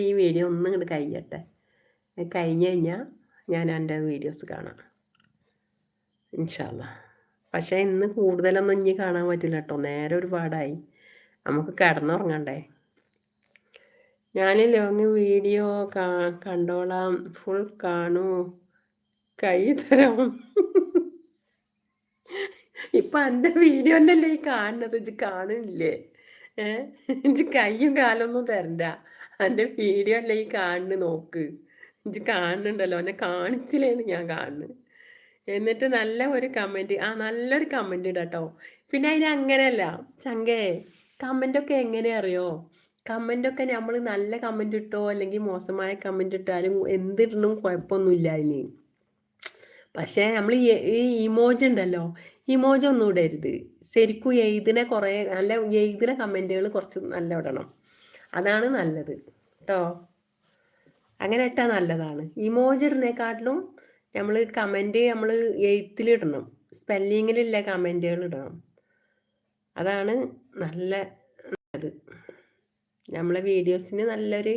ഈ വീഡിയോ ഒന്നും ഇങ്ങോട്ട് കഴിയട്ടെ. കഴിഞ്ഞ് കഴിഞ്ഞാൽ ഞാൻ എൻ്റെ വീഡിയോസ് കാണാം ഇൻഷാ അല്ലാ. പക്ഷേ ഇന്ന് കൂടുതലൊന്നും ഇനി കാണാൻ പറ്റില്ല കേട്ടോ. നേരെ ഒരുപാടായി. നമുക്ക് കിടന്നുറങ്ങണ്ടേ. ഞാൻ ലോങ് വീഡിയോ കണ്ടോളാം. ഫുൾ കാണൂ. കൈ തരാം. ഇപ്പം എൻ്റെ വീഡിയോ തന്നെയല്ലേ ഈ കാണുന്നത്. ഇജ്ജ് കാണുന്നില്ലേ? ഇജ്ജ് കയ്യും കാലൊന്നും തരണ്ട. എൻ്റെ വീഡിയോ അല്ലേ ഈ കാണുന്നു നോക്ക്. ഇജ്ജ് കാണുന്നുണ്ടല്ലോ. എന്നെ കാണിച്ചില്ലേന്ന് ഞാൻ കാണുന്നു. എന്നിട്ട് നല്ല ഒരു കമൻറ്റ് നല്ലൊരു കമൻറ്റ് ഇടാട്ടോ. പിന്നെ അതിന് അങ്ങനെയല്ല ചങ്കേ, കമൻറ്റൊക്കെ എങ്ങനെ അറിയോ? കമൻറ്റൊക്കെ നമ്മൾ നല്ല കമൻറ്റ് ഇട്ടോ അല്ലെങ്കിൽ മോശമായ കമൻറ്റ് ഇട്ടാലും എന്തിടണം കുഴപ്പമൊന്നുമില്ല അതിന്. പക്ഷേ നമ്മൾ ഈ ഇമോജി ഉണ്ടല്ലോ, ഇമോജി ഒന്നും ഇടരുത്. ശരിക്കും എഴുതിന കുറേ നല്ല എഴുതിന കമൻറ്റുകൾ കുറച്ച് നല്ല ഇടണം. അതാണ് നല്ലത് കേട്ടോ. അങ്ങനെ ഇട്ടാൽ നല്ലതാണ്. ഇമോജി ഇടുന്നേക്കാട്ടിലും നമ്മൾ കമൻറ്റ് നമ്മൾ എഴുത്തിലിടണം. സ്പെല്ലിങ്ങിലുള്ള കമൻറ്റുകൾ ഇടണം. അതാണ് നല്ലത്. നമ്മളെ വീഡിയോസിന് നല്ലൊരു